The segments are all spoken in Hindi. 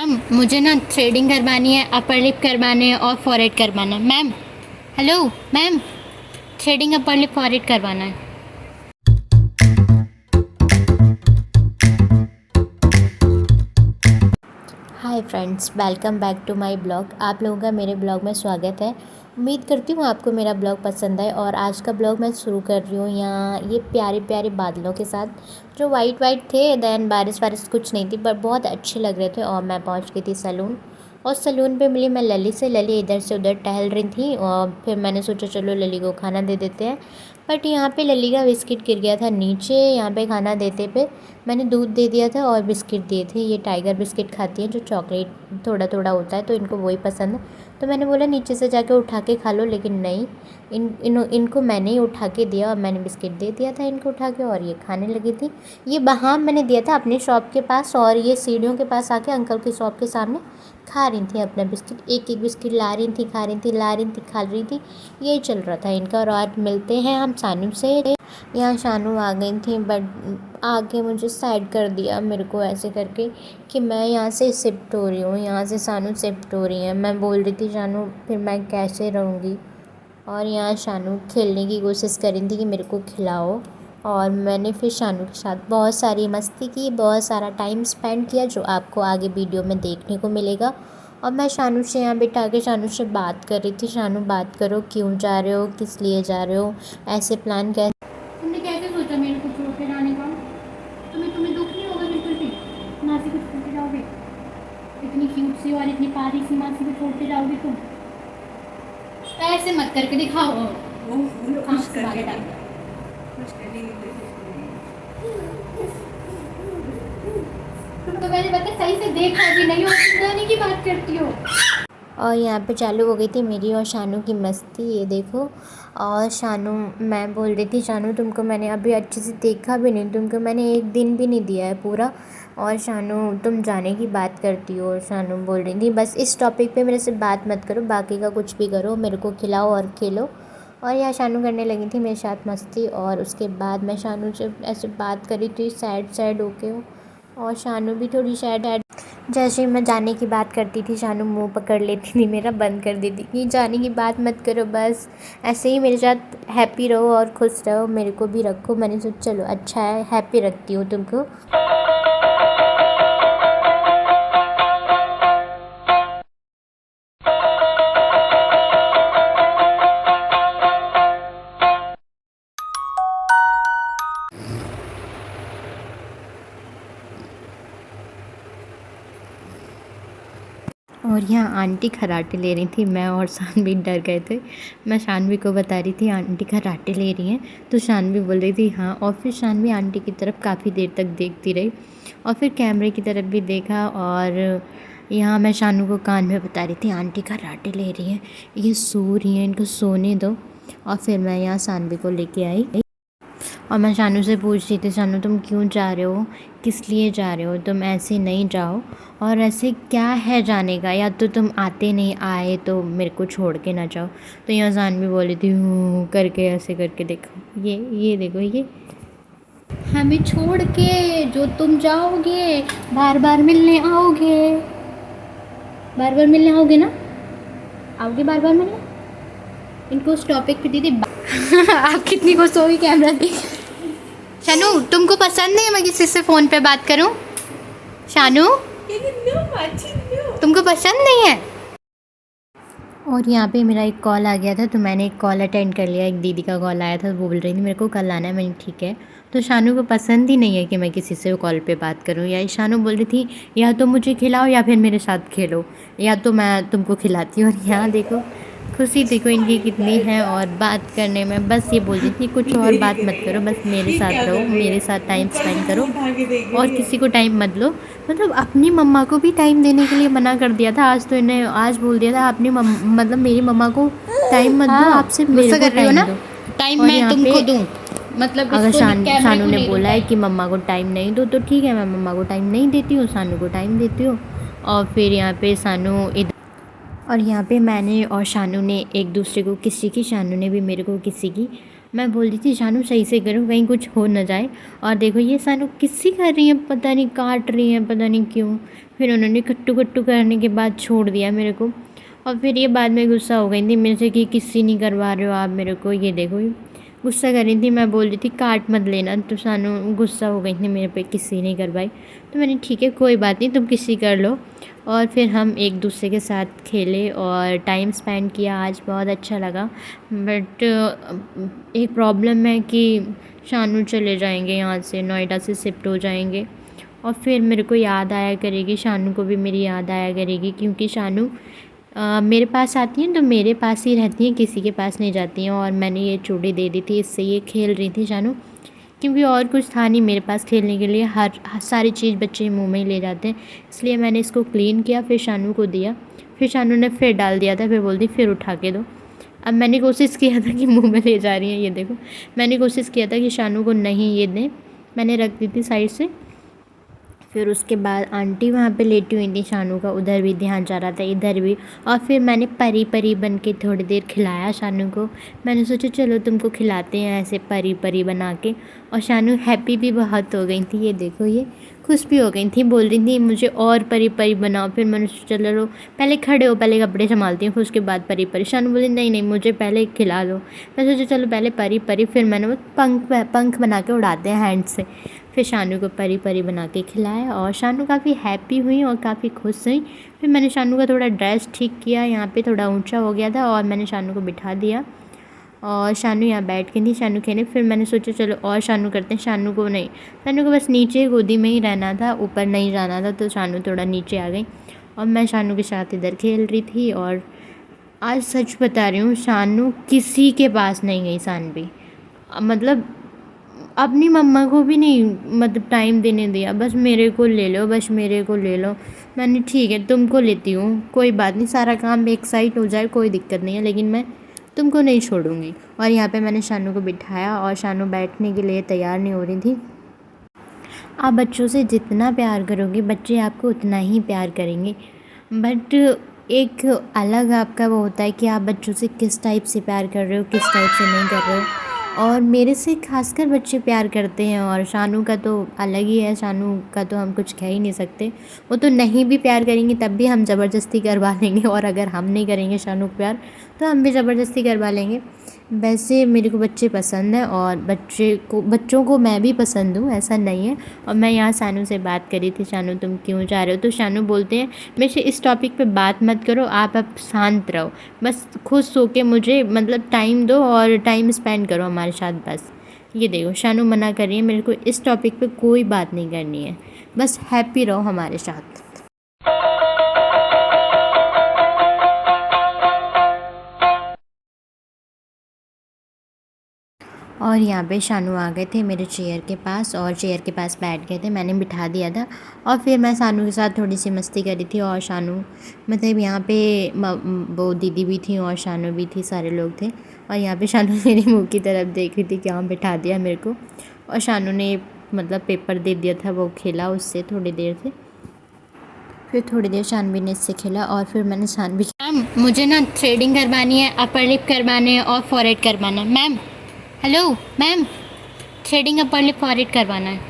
मैम मुझे ना थ्रेडिंग करवानी है, अपर लिप करवाने हैं और फॉरहेड करवाना है। Ma'am hello ma'am, threading upper lip forehead करवाना है। Hi friends, welcome back to my blog. आप लोगों का मेरे ब्लॉग में स्वागत है। उम्मीद करती हूँ आपको मेरा ब्लॉग पसंद आए। और आज का ब्लॉग मैं शुरू कर रही हूँ यहाँ ये प्यारे प्यारे बादलों के साथ जो वाइट वाइट थे। दैन बारिश वारिश कुछ नहीं थी पर बहुत अच्छे लग रहे थे। और मैं पहुँच गई थी सैलून और सैलून पे मिली मैं लली से। लली इधर से उधर टहल रही थी और फिर मैंने सोचा चलो लली को खाना दे देते हैं। बट यहाँ पे लली का बिस्किट गिर गया था नीचे। यहाँ पे खाना देते पे मैंने दूध दे दिया था और बिस्किट दिए थे। ये टाइगर बिस्किट खाती हैं जो चॉकलेट थोड़ा थोड़ा होता है, तो इनको वही पसंद है। तो मैंने बोला नीचे से जाके उठा के खा लो, लेकिन नहीं, इनको मैंने ही उठा के दिया और मैंने बिस्किट दे दिया था इनको उठा के और ये खाने लगी थी। ये वहाँ मैंने दिया था अपनी शॉप के पास और ये सीढ़ियों के पास आके अंकल की शॉप के सामने खा रही थी अपना बिस्किट। एक एक बिस्किट ला रही थी, खा रही थी, ला रही थी, खा रही थी। यही चल रहा था इनका। और आज मिलते हैं हम शानू से। यहाँ शानू आ गई थी बट आके मुझे साइड कर दिया मेरे को ऐसे करके कि मैं यहाँ से शिफ्ट हो रही हूँ, यहाँ से शानू शिफ्ट हो रही है। मैं बोल रही थी शानू फिर मैं कैसे रहूँगी। और यहाँ शानू खेलने की कोशिश कर रही थी कि मेरे को खिलाओ। और मैंने फिर शानू के साथ बहुत सारी मस्ती की, बहुत सारा टाइम स्पेंड किया जो आपको आगे वीडियो में देखने को मिलेगा। और मैं शानू से यहाँ बिठा के शानू से बात कर रही थी। शानू बात करो, क्यों जा रहे हो, किस लिए जा रहे हो, ऐसे प्लान कैसे, तुमने कैसे सोचा मेरे को छोड़ के जाने का। तुम्हें दुख नहीं होगा बिल्कुल भी? मासी को छोड़ के जाओगे? इतनी क्यूट सी और इतनी प्यारी सी मासी को छोड़ के जाओगे तुम? ऐसे मत करके दिखाओ। आँख से बाहर डाल दो। तुम तो मैंने पता सही से देखा भी नहीं हो, तुम जाने की बात करती हो। और यहाँ पे चालू हो गई थी मेरी और शानू की मस्ती, ये देखो। और शानू, मैं बोल रही थी शानू तुमको मैंने अभी अच्छे से देखा भी नहीं, तुमको मैंने एक दिन भी नहीं दिया है पूरा। और शानू तुम जाने की बात करती हो। शानू बोल रही थी बस इस टॉपिक पे मेरे से बात मत करो, बाकी का कुछ भी करो, मेरे को खिलाओ और खेलो। और यहाँ शानू करने लगी थी मेरे साथ मस्ती। और उसके बाद मैं शानू से ऐसे बात करी थी सैड सैड होके। और शानू भी थोड़ी सैड है। जैसे ही मैं जाने की बात करती थी शानू मुंह पकड़ लेती थी मेरा, बंद कर देती कि जाने की बात मत करो, बस ऐसे ही मेरे साथ हैप्पी रहो और खुश रहो, मेरे को भी रखो। मैंने सोचा चलो अच्छा है, हैप्पी रखती हूँ तुमको। और यहाँ आंटी खर्राटे ले रही थी, मैं और शानवी डर गए थे। मैं शानवी को बता रही थी आंटी खर्राटे ले रही हैं, तो शानवी बोल रही थी हाँ। और फिर शानवी आंटी की तरफ काफ़ी देर तक देखती रही और फिर कैमरे की तरफ भी देखा। और यहाँ मैं शानू को कान में बता रही थी आंटी खर्राटे ले रही हैं, ये सो रही हैं, इनको सोने दो। और फिर मैं यहाँ शानवी को लेके आई और मैं शानू से पूछ रही थी शानू तुम क्यों जा रहे हो, किस लिए जा रहे हो, तुम ऐसे नहीं जाओ। और ऐसे क्या है जाने का, या तो तुम आते नहीं, आए तो मेरे को छोड़ के ना जाओ। तो यहाँ शानवी बोली थी हूँ करके ऐसे करके, देखो ये देखो, ये हमें छोड़ के जो तुम जाओगे, बार बार मिलने आओगे, बार बार मिलने आओगे ना, आओगे बार बार मिलने। इनको उस टॉपिक पे दीदी आप कितनी खुश होगी कैमरा देख। शानू तुमको पसंद नहीं है मैं किसी से फ़ोन पे बात करूं? शानू तुमको पसंद नहीं है? और यहाँ पे मेरा एक कॉल आ गया था तो मैंने एक कॉल अटेंड कर लिया। एक दीदी का कॉल आया था, वो बोल रही थी मेरे को कल आना है। मैंने ठीक है। तो शानू को पसंद ही नहीं है कि मैं किसी से कॉल पे बात करूँ। या शानू बोल रही थी या तो मुझे खिलाओ या फिर मेरे साथ खेलो, या तो मैं तुमको खिलाती हूँ। और यहाँ देखो खुशी देखो इनकी कितनी है और बात करने में। बस ये बोल रही थी कुछ और बात मत करो, बस मेरे साथ रहो, मेरे साथ टाइम स्पेंड करो और किसी को टाइम मत लो। मतलब अपनी मम्मा को भी टाइम देने के लिए मना कर दिया था। आज तो इन्हें आज बोल दिया था अपनी मतलब मेरी मम्मा को टाइम मत दो, आप सिर्फ मेरे को टाइम दो। टाइम मैं तुमको दूँ, मतलब अगर शानू ने बोला है कि मम्मा को टाइम नहीं दो तो ठीक है, मैं मम्मा को टाइम नहीं देती हूँ, शानू को टाइम देती हूँ। और फिर यहाँ पे शानू इधर, और यहाँ पे मैंने और शानू ने एक दूसरे को किसी की, शानू ने भी मेरे को किसी की। मैं बोल रही थी शानू सही से करो कहीं कुछ हो ना जाए। और देखो ये शानू किस्सी कर रही है, पता नहीं काट रही है, पता नहीं क्यों। फिर उन्होंने कट्टू कट्टू करने के बाद छोड़ दिया मेरे को। और फिर ये बाद में गुस्सा हो गई थी मेरे से कि किस्सी नहीं करवा रहे हो आप मेरे को। ये देखो ये गुस्सा कर रही थी, मैं बोल रही थी काट मत लेना, तो शानू गुस्सा हो गई थी मेरे पे, किस्सी नहीं करवाई। तो मैंने ठीक है कोई बात नहीं, तुम किस्सी कर लो। और फिर हम एक दूसरे के साथ खेले और टाइम स्पेंड किया, आज बहुत अच्छा लगा। बट एक प्रॉब्लम है कि शानू चले जाएंगे यहाँ से, नोएडा से शिफ्ट हो जाएंगे। और फिर मेरे को याद आया करेगी, शानू को भी मेरी याद आया करेगी, क्योंकि शानू मेरे पास आती हैं तो मेरे पास ही रहती हैं, किसी के पास नहीं जाती हैं। और मैंने ये चूड़ी दे दी थी, इससे ये खेल रही थी शानू, क्योंकि और कुछ था नहीं मेरे पास खेलने के लिए। हर सारी चीज़ बच्चे मुंह में ही ले जाते हैं, इसलिए मैंने इसको क्लीन किया, फिर शानू को दिया। फिर शानू ने फिर डाल दिया था, फिर बोलती फिर उठा के दो। अब मैंने कोशिश किया था कि मुंह में ले जा रही हैं, ये देखो मैंने कोशिश किया था कि शानू को नहीं ये दें, मैंने रख दी थी साइड से। फिर उसके बाद आंटी वहाँ पे लेटी हुई थी, शानू का उधर भी ध्यान जा रहा था, इधर भी। और फिर मैंने परी परी बन के थोड़ी देर खिलाया शानू को। मैंने सोचा चलो तुमको खिलाते हैं ऐसे परी परी बना के। और शानू हैप्पी भी बहुत हो गई थी, ये देखो ये खुश भी हो गई थी, बोल रही थी मुझे और परी परी बनाओ। फिर मैंने सोचा चलो पहले खड़े हो, पहले कपड़े संभालती हूँ, फिर उसके बाद परी परी। शानू बोली नहीं नहीं मुझे पहले खिला दो। मैं सोचा चलो पहले परी परी, फिर मैंने वो पंख बना के उड़ाते हैं हैंड से। फिर शानू को परी परी बना के खिलाया और शानू काफ़ी हैप्पी हुई और काफ़ी खुश हुई। फिर मैंने शानू का थोड़ा ड्रेस ठीक किया, यहाँ पे थोड़ा ऊंचा हो गया था, और मैंने शानू को बिठा दिया और शानू यहाँ बैठ के थी, शानू खेले। फिर मैंने सोचा चलो और शानू करते हैं। शानू को नहीं, शानू को बस नीचे गोदी में ही रहना था, ऊपर नहीं जाना था, तो शानू थोड़ा नीचे आ गई और मैं शानू के साथ इधर खेल रही थी। और आज सच बता रही हूँ, शानू किसी के पास नहीं गई सानवी, मतलब अपनी मम्मा को भी नहीं मतलब टाइम देने दिया, बस मेरे को ले लो, बस मेरे को ले लो। मैंने ठीक है तुमको लेती हूँ, कोई बात नहीं, सारा काम एक साइड हो जाए कोई दिक्कत नहीं है, लेकिन मैं तुमको नहीं छोड़ूंगी। और यहाँ पे मैंने शानू को बिठाया और शानू बैठने के लिए तैयार नहीं हो रही थी। आप बच्चों से जितना प्यार करोगे बच्चे आपको उतना ही प्यार करेंगे, बट एक अलग आपका वो होता है कि आप बच्चों से किस टाइप से प्यार कर रहे हो, किस टाइप से नहीं कर रहे हो। और मेरे से खासकर बच्चे प्यार करते हैं, और शानू का तो अलग ही है, शानू का तो हम कुछ कह ही नहीं सकते। वो तो नहीं भी प्यार करेंगी तब भी हम ज़बरदस्ती करवा लेंगे, और अगर हम नहीं करेंगे शानू को प्यार तो हम भी ज़बरदस्ती करवा लेंगे। वैसे मेरे को बच्चे पसंद हैं और बच्चों को मैं भी पसंद हूँ, ऐसा नहीं है। और मैं यहाँ शानू से बात करी थी, शानू तुम क्यों जा रहे हो, तो शानू बोलते हैं मेरे से इस टॉपिक पे बात मत करो, आप अब शांत रहो, बस खुश हो के मुझे मतलब टाइम दो और टाइम स्पेंड करो हमारे साथ बस। ये देखो शानू मना कर रही है, मेरे को इस टॉपिक पे कोई बात नहीं करनी है, बस हैप्पी रहो हमारे साथ। और यहाँ पे शानू आ गए थे मेरे चेयर के पास, और चेयर के पास बैठ गए थे, मैंने बिठा दिया था। और फिर मैं शानू के साथ थोड़ी सी मस्ती करी थी, और शानू मतलब यहाँ पे वो दीदी भी थी और शानू भी थी, सारे लोग थे। और यहाँ पे शानू मेरे मुंह की तरफ देख रही थी कि हाँ बिठा दिया मेरे को। और शानू ने मतलब पेपर दे दिया था, वो खेला उससे थोड़ी देर से। फिर थोड़ी देर शानवी ने इससे खेला, और फिर मैंने शानवी मैम मुझे ना थ्रेडिंग करवानी है, अपर लिप करवाने हैं और फॉरहेड करवाना है। Ma'am hello ma'am, threading upper lip forehead करवाना है,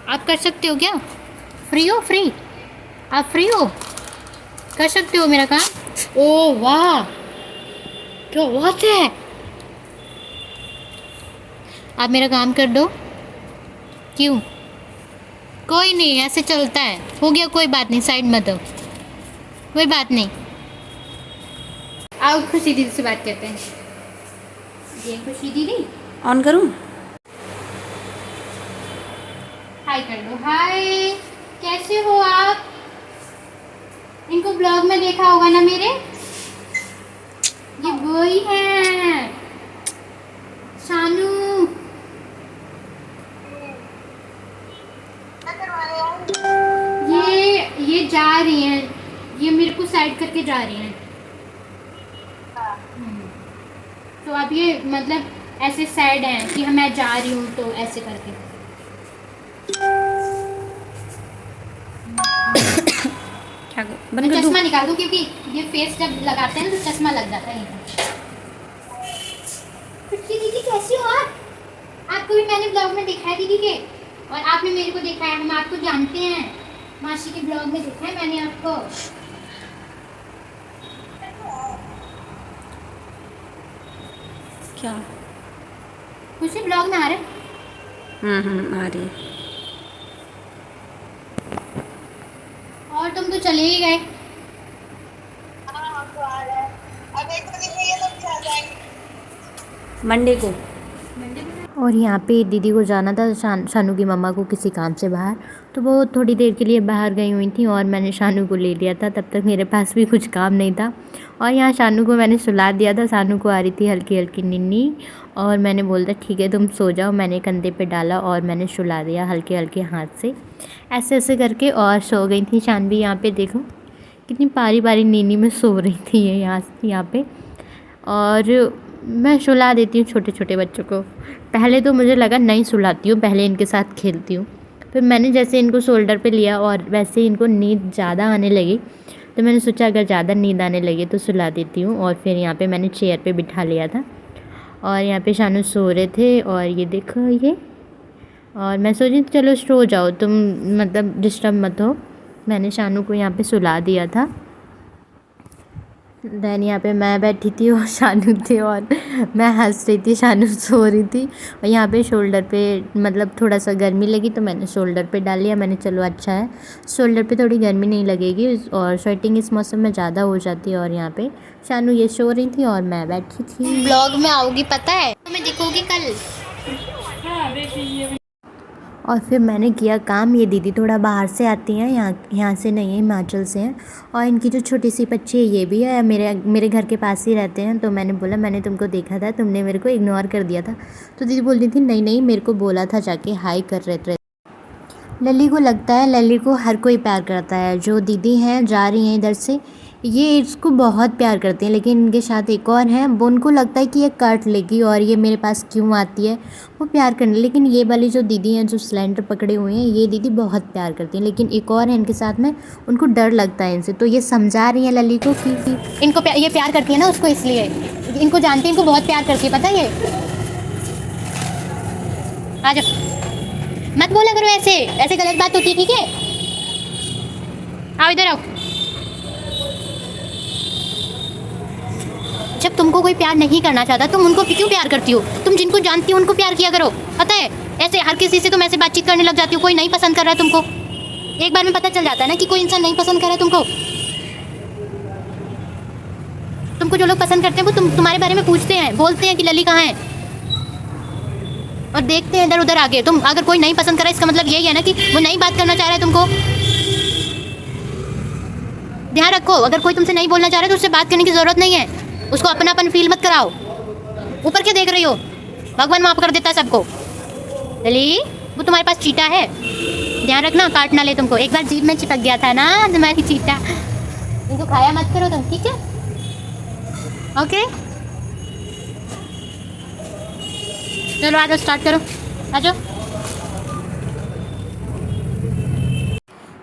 आप कर सकते हो क्या? फ्री हो? फ्री आप फ्री हो, कर सकते हो मेरा काम? ओ वाह क्या बात है, आप मेरा काम कर दो। क्यों? कोई नहीं, ऐसे चलता है, हो गया कोई बात नहीं, साइड मत हो, कोई बात नहीं। आओ खुशी दीदी से बात करते हैं। ये खुशी दीदी ऑन करूं? हाय कर दो, हाय कैसे हो आप? इनको ब्लॉग में देखा होगा ना मेरे, ये वही है शानू। ये जा रही हैं, ये मेरे को साइड करके जा रही हैं। तो अब ये मतलब ऐसे सैड है कि मैं जा रही हूँ, तो ऐसे करके क्या मैं बंद कर दूं? चश्मा निकाल दूँ, क्योंकि ये फेस जब लगाते हैं तो चश्मा लग जाता है। नमस्ते दीदी, कैसी हो आप? आपको भी मैंने ब्लॉग में देखा है दीदी के, और आपने मेरे को देखा है। हम आपको जानते हैं, मासी के ब्लॉग में देखा है मैंने आपको। क्या? कुछ ब्लॉग में आ रहे। आ रही है। और तुम तो चले ही गए। मंडे को। और यहाँ पे दीदी को जाना था शानू की मम्मा को किसी काम से बाहर, तो वो थोड़ी देर के लिए बाहर गई हुई थी और मैंने शानू को ले लिया था। तब तक मेरे पास भी कुछ काम नहीं था और यहाँ शानू को मैंने सुला दिया था। शानू को आ रही थी हल्की हल्की नींद और मैंने बोला ठीक है तुम सो जाओ। मैंने कंधे पे डाला और मैंने सुला दिया हल्के हल्के हाथ से, ऐसे ऐसे करके, और सो गई थी शानवी। यहाँ पे देखो कितनी पारी पारी नींद में सो रही थी ये यहाँ पे। और मैं सुला देती हूँ छोटे छोटे बच्चों को। पहले तो मुझे लगा नहीं सुलाती हूँ, पहले इनके साथ खेलती हूँ। फिर मैंने जैसे इनको शोल्डर पे लिया और वैसे इनको नींद ज़्यादा आने लगी, तो मैंने सोचा अगर ज़्यादा नींद आने लगी तो सुला देती हूँ। और फिर यहाँ पे मैंने चेयर पे बिठा लिया था और यहाँ पे शानू सो रहे थे और ये देखो ये। और मैं सोची चलो सो जाओ तुम, मतलब डिस्टर्ब मत हो। मैंने शानू को यहाँ पे सुला दिया था। देन यहाँ पे मैं बैठी थी और शानू थे और मैं हंस रही थी, शानू सो रही थी। और यहाँ पे शोल्डर पे मतलब थोड़ा सा गर्मी लगी तो मैंने शोल्डर पे डाल लिया। मैंने चलो अच्छा है, शोल्डर पे थोड़ी गर्मी नहीं लगेगी और स्वेटिंग इस मौसम में ज़्यादा हो जाती है। और यहाँ पे शानू ये सो रही थी और मैं बैठी थी। ब्लॉग में आओगी पता है, तुम्हें दिखोगी कल। और फिर मैंने किया काम। ये दीदी थोड़ा बाहर से आती हैं, यहाँ से नहीं है, हिमाचल से हैं। और इनकी जो छोटी सी बच्ची है ये भी है, मेरे घर के पास ही रहते हैं। तो मैंने बोला मैंने तुमको देखा था, तुमने मेरे को इग्नोर कर दिया था। तो दीदी बोल रही थी नहीं नहीं मेरे को बोला था, जाके हाई कर रहे थे। लली को लगता है लली को हर कोई प्यार करता है। जो दीदी हैं जा रही हैं इधर से, ये इसको बहुत प्यार करती हैं। लेकिन इनके साथ एक और हैं, वो उनको लगता है कि ये काट लेगी और ये मेरे पास क्यों आती है, वो प्यार करने। लेकिन ये वाली जो दीदी हैं जो सिलेंडर पकड़े हुए हैं, ये दीदी बहुत प्यार करती हैं। लेकिन एक और है इनके साथ में, उनको डर लगता है इनसे। तो ये समझा रही हैं लली को कि इनको ये प्यार करती है ना उसको, इसलिए इनको जानती है, इनको बहुत प्यार करती है, पता है ये। आ जाओ, मत बोला करो ऐसे, ऐसे गलत बात होती है, ठीक है। आओ इधर आओ। जब तुमको कोई प्यार नहीं करना चाहता तुम उनको क्यों प्यार करती हो? तुम जिनको जानती हो उनको प्यार किया करो, पता है। ऐसे हर किसी से तुम ऐसे बातचीत करने लग जाती हो। कोई नहीं पसंद कर रहा है तुमको, एक बार में पता चल जाता है ना कि कोई इंसान नहीं पसंद कर रहा है तुमको। तुमको जो लोग पसंद करते हैं वो तुम्हारे बारे में पूछते हैं, बोलते हैं कि लली कहाँ है, और देखते हैं इधर उधर आगे। तुम अगर कोई नहीं पसंद करा इसका मतलब यही है ना कि वो नहीं बात करना चाह रहा है तुमको। ध्यान रखो, अगर कोई तुमसे नहीं बोलना चाह रहा है तो उससे बात करने की ज़रूरत नहीं है। उसको अपनापन फील मत कराओ। ऊपर क्या देख रही हो? भगवान माफ कर देता है सबको। लली वो तुम्हारे पास चीटा है, ध्यान रखना काट ना ले तुमको। एक बार जीभ में चिपक गया था ना तुम्हारी चीटा। इनको खाया मत करो तुम, ठीक है? ओके चलो आ जाओ, स्टार्ट करो, आ जाओ।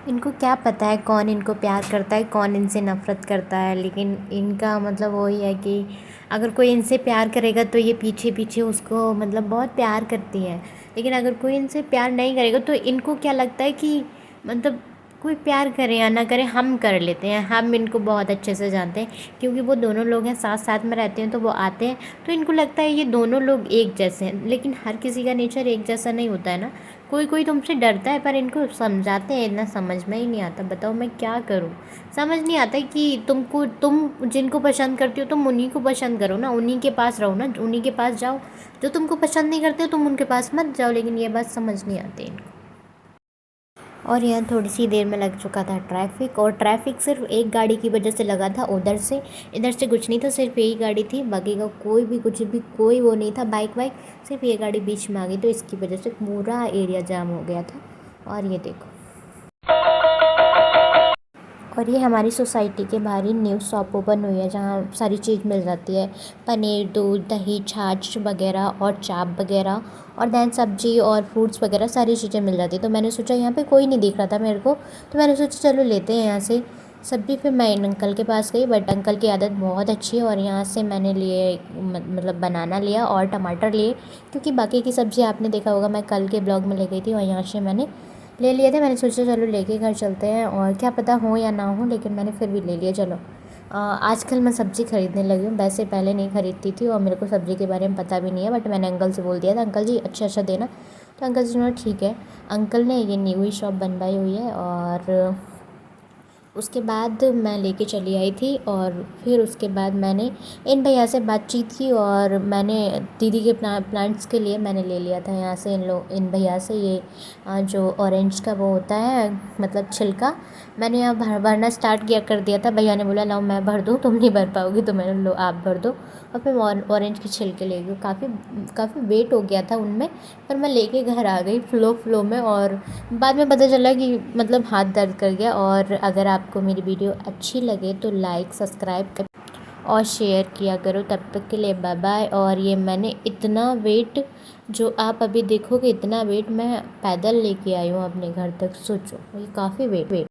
इनको क्या पता है कौन इनको प्यार करता है, कौन इनसे नफ़रत करता है। लेकिन इनका मतलब वही है कि अगर कोई इनसे प्यार करेगा तो ये पीछे पीछे उसको मतलब बहुत प्यार करती हैं। लेकिन अगर कोई इनसे प्यार नहीं करेगा तो इनको क्या लगता है कि मतलब कोई प्यार करे या ना करे हम कर लेते हैं। हम इनको बहुत अच्छे से जानते हैं क्योंकि वो दोनों लोग हैं, साथ साथ में रहते हैं, तो वो आते हैं तो इनको लगता है ये दोनों लोग एक जैसे हैं। लेकिन हर किसी का नेचर एक जैसा नहीं होता है ना। कोई कोई तुमसे डरता है पर इनको समझाते हैं, इतना समझ में ही नहीं आता। बताओ मैं क्या करूं, समझ नहीं आता कि तुम जिनको पसंद करती हो तुम उन्हीं को पसंद करो ना, उन्हीं के पास रहो ना, उन्हीं के पास जाओ। जो तुमको पसंद नहीं करते हो तुम उनके पास मत जाओ। लेकिन ये बात समझ नहीं आती इनको। और यहाँ थोड़ी सी देर में लग चुका था ट्रैफिक, और ट्रैफिक सिर्फ एक गाड़ी की वजह से लगा था। उधर से इधर से कुछ नहीं था, सिर्फ यही गाड़ी थी, बाकी का कोई भी कुछ भी कोई वो नहीं था, बाइक वाइक, सिर्फ ये गाड़ी बीच में आ गई तो इसकी वजह से पूरा एरिया जाम हो गया था। और ये देखो, और ये हमारी सोसाइटी के बाहर ही न्यू शॉप ओपन हुई है जहाँ सारी चीज़ मिल जाती है, पनीर, दूध, दही, छाछ वगैरह और चाप वगैरह, और दैन सब्जी और फ्रूट्स वगैरह सारी चीज़ें मिल जाती है। तो मैंने सोचा यहाँ पे कोई नहीं दिख रहा था मेरे को, तो मैंने सोचा चलो लेते हैं यहाँ से। सब्ज़ी फिर मैं इन अंकल के पास गई, बट अंकल की आदत बहुत अच्छी है और यहाँ से मैंने लिए मतलब बनाना लिया और टमाटर लिए, क्योंकि बाकी की सब्ज़ी आपने देखा होगा मैं कल के ब्लॉग में ले गई थी और यहाँ से मैंने ले लिए थे। मैंने सोचा चलो लेके घर चलते हैं और क्या पता हो या ना हो, लेकिन मैंने फिर भी ले लिया। चलो आजकल मैं सब्ज़ी ख़रीदने लगी हूँ, वैसे पहले नहीं ख़रीदती थी और मेरे को सब्ज़ी के बारे में पता भी नहीं है, बट मैंने अंकल से बोल दिया था अंकल जी अच्छा देना, तो अंकल जी ने ठीक है। अंकल ने ये न्यू ही शॉप बनवाई हुई है और उसके बाद मैं लेके चली आई थी और फिर उसके बाद मैंने इन भैया से बातचीत की और मैंने दीदी के प्लांट्स के लिए मैंने ले लिया था यहाँ से इन भैया से ये जो ऑरेंज का वो होता है मतलब छिलका, मैंने यहाँ भरना स्टार्ट किया कर दिया था। भैया ने बोला लाओ मैं भर दूँ, तुम नहीं भर पाओगी तो मैंने लो आप भर दो, और फिर ऑरेंज के छिलके ले गई। काफ़ी वेट हो गया था उनमें, पर मैं लेके घर आ गई फ़्लो में, और बाद में पता चला कि मतलब हाथ दर्द कर गया। और अगर आपको मेरी वीडियो अच्छी लगे तो लाइक सब्सक्राइब और शेयर किया करो। तब तक के लिए बाय बाय। और ये मैंने इतना वेट जो आप अभी देखोगे, इतना वेट मैं पैदल लेके आई हूँ अपने घर तक, सोचो ये काफ़ी वेट